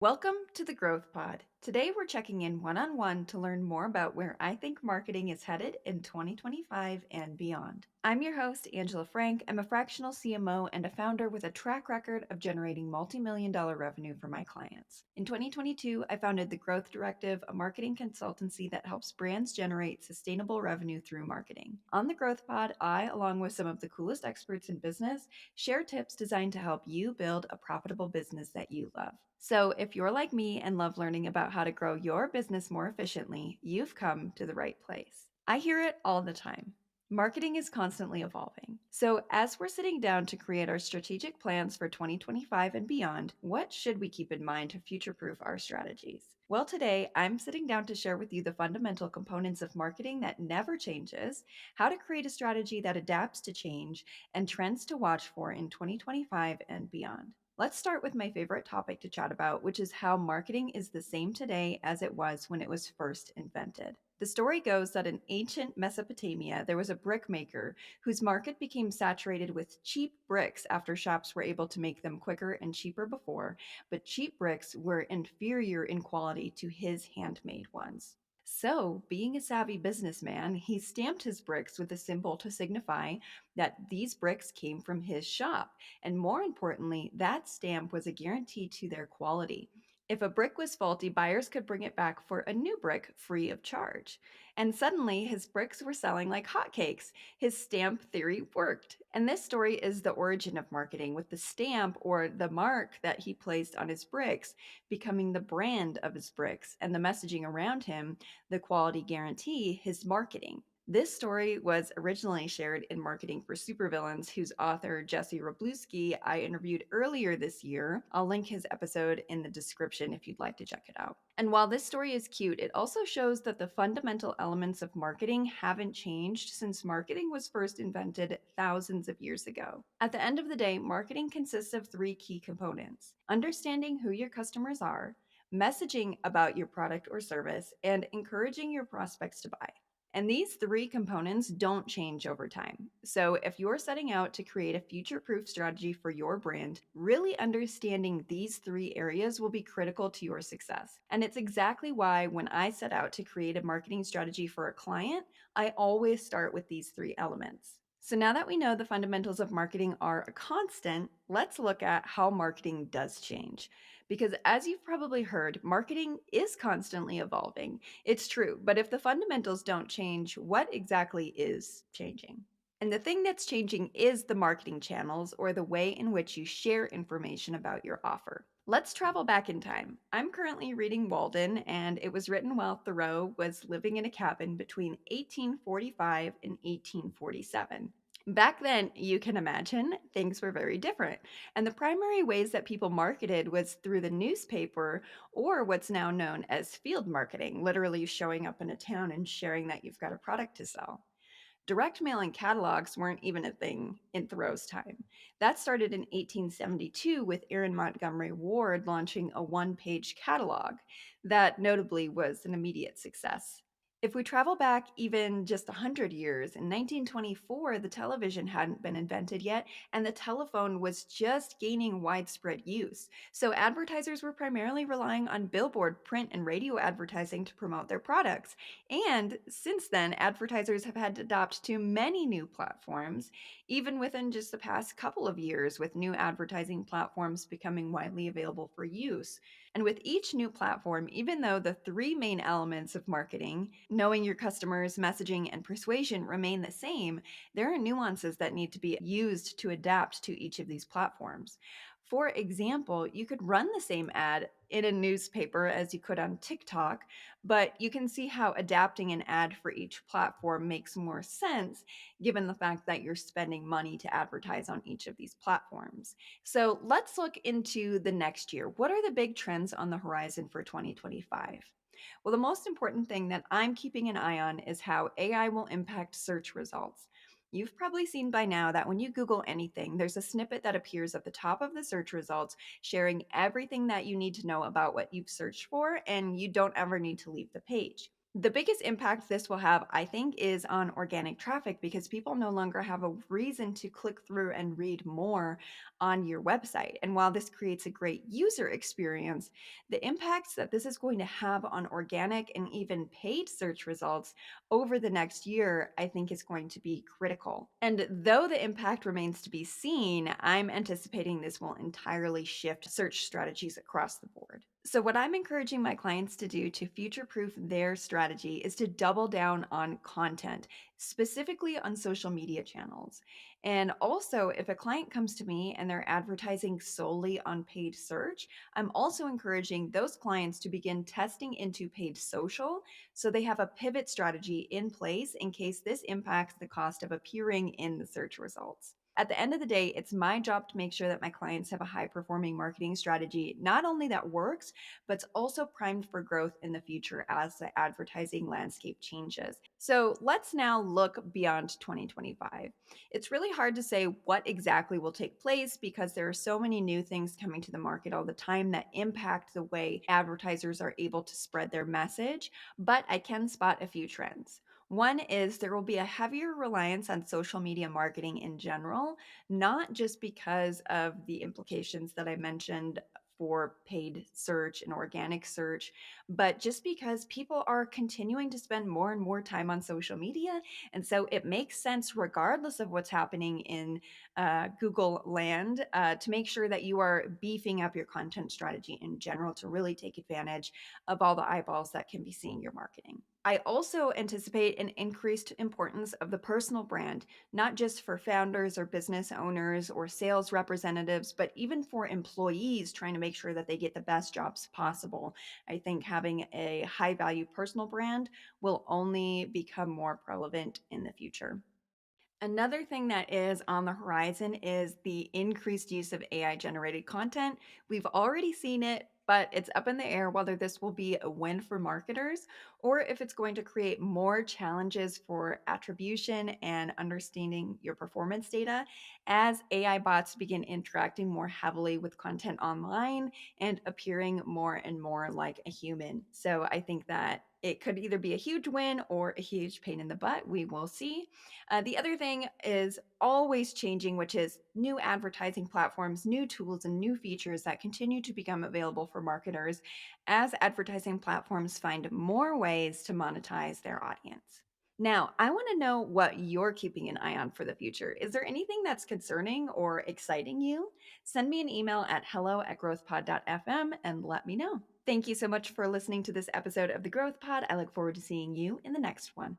Welcome to the Growth Pod. Today we're checking in one-on-one to learn more about where I think marketing is headed in 2025 and beyond. I'm your host, Angela Frank. I'm a fractional CMO and a founder with a track record of generating multi-million-dollar revenue for my clients. In 2022, I founded the Growth Directive, a marketing consultancy that helps brands generate sustainable revenue through marketing. On the Growth Pod, I, along with some of the coolest experts in business, share tips designed to help you build a profitable business that you love. So, if you're like me and love learning about how to grow your business more efficiently, you've come to the right place. I hear it all the time. Marketing is constantly evolving. So, as we're sitting down to create our strategic plans for 2025 and beyond, what should we keep in mind to future proof our strategies? Well, today I'm sitting down to share with you the fundamental components of marketing that never changes, how to create a strategy that adapts to change, and trends to watch for in 2025 and beyond. Let's start with my favorite topic to chat about, which is how marketing is the same today as it was when it was first invented. The story goes that in ancient Mesopotamia, there was a brick maker whose market became saturated with cheap bricks after shops were able to make them quicker and cheaper before, but cheap bricks were inferior in quality to his handmade ones. So, being a savvy businessman, he stamped his bricks with a symbol to signify that these bricks came from his shop. And more importantly, that stamp was a guarantee to their quality. If a brick was faulty, buyers could bring it back for a new brick free of charge. And suddenly, his bricks were selling like hotcakes. His stamp theory worked. And this story is the origin of marketing, with the stamp or the mark that he placed on his bricks becoming the brand of his bricks, and the messaging around him, the quality guarantee, his marketing. This story was originally shared in Marketing for Supervillains, whose author, Jesse Robluski, I interviewed earlier this year. I'll link his episode in the description if you'd like to check it out. And while this story is cute, it also shows that the fundamental elements of marketing haven't changed since marketing was first invented thousands of years ago. At the end of the day, marketing consists of three key components: understanding who your customers are, messaging about your product or service, and encouraging your prospects to buy. And these three components don't change over time. So, if you're setting out to create a future proof strategy for your brand, really understanding these three areas will be critical to your success. And it's exactly why, when I set out to create a marketing strategy for a client, I always start with these three elements. So, now that we know the fundamentals of marketing are a constant, let's look at how marketing does change. Because, as you've probably heard, marketing is constantly evolving. It's true, but if the fundamentals don't change, what exactly is changing? And the thing that's changing is the marketing channels, or the way in which you share information about your offer. Let's travel back in time. I'm currently reading Walden, and it was written while Thoreau was living in a cabin between 1845 and 1847. Back then, you can imagine, things were very different. And the primary ways that people marketed was through the newspaper, or what's now known as field marketing, literally showing up in a town and sharing that you've got a product to sell. Direct mail and catalogs weren't even a thing in Thoreau's time. That started in 1872 with Aaron Montgomery Ward launching a one-page catalog that notably was an immediate success. If we travel back even just 100 years, in 1924, the television hadn't been invented yet, and the telephone was just gaining widespread use. So advertisers were primarily relying on billboard, print, and radio advertising to promote their products. And since then, advertisers have had to adopt to many new platforms, even within just the past couple of years, with new advertising platforms becoming widely available for use. And with each new platform, even though the three main elements of marketing, knowing your customers, messaging, and persuasion, remain the same, there are nuances that need to be used to adapt to each of these platforms. For example, you could run the same ad in a newspaper as you could on TikTok, but you can see how adapting an ad for each platform makes more sense given the fact that you're spending money to advertise on each of these platforms. So let's look into the next year. What are the big trends on the horizon for 2025? Well, the most important thing that I'm keeping an eye on is how AI will impact search results. You've probably seen by now that when you Google anything, there's a snippet that appears at the top of the search results sharing everything that you need to know about what you've searched for, and you don't ever need to leave the page. The biggest impact this will have, I think, is on organic traffic because people no longer have a reason to click through and read more on your website. And while this creates a great user experience, the impacts that this is going to have on organic and even paid search results over the next year, I think is going to be critical. And though the impact remains to be seen, I'm anticipating this will entirely shift search strategies across the board. So, what I'm encouraging my clients to do to future proof their strategy is to double down on content, specifically on social media channels. And also, if a client comes to me and they're advertising solely on paid search, I'm also encouraging those clients to begin testing into paid social so they have a pivot strategy in place in case this impacts the cost of appearing in the search results. At the end of the day, it's my job to make sure that my clients have a high performing marketing strategy, not only that works, but it's also primed for growth in the future as the advertising landscape changes. So let's now look beyond 2025. It's really hard to say what exactly will take place because there are so many new things coming to the market all the time that impact the way advertisers are able to spread their message, but I can spot a few trends. One is there will be a heavier reliance on social media marketing in general, not just because of the implications that I mentioned for paid search and organic search, but just because people are continuing to spend more and more time on social media. And so it makes sense, regardless of what's happening in Google land, to make sure that you are beefing up your content strategy in general to really take advantage of all the eyeballs that can be seeing your marketing. I also anticipate an increased importance of the personal brand, not just for founders or business owners or sales representatives, but even for employees trying to make sure that they get the best jobs possible. I think having a high value personal brand will only become more relevant in the future. Another thing that is on the horizon is the increased use of AI generated content. We've already seen it, but it's up in the air whether this will be a win for marketers or if it's going to create more challenges for attribution and understanding your performance data as AI bots begin interacting more heavily with content online and appearing more and more like a human. So I think that it could either be a huge win or a huge pain in the butt. We will see. The other thing is always changing, which is new advertising platforms, new tools, and new features that continue to become available for marketers as advertising platforms find more ways to monetize their audience. Now, I want to know what you're keeping an eye on for the future. Is there anything that's concerning or exciting you? Send me an email at hello@growthpod.fm and let me know. Thank you so much for listening to this episode of the Growth Pod. I look forward to seeing you in the next one.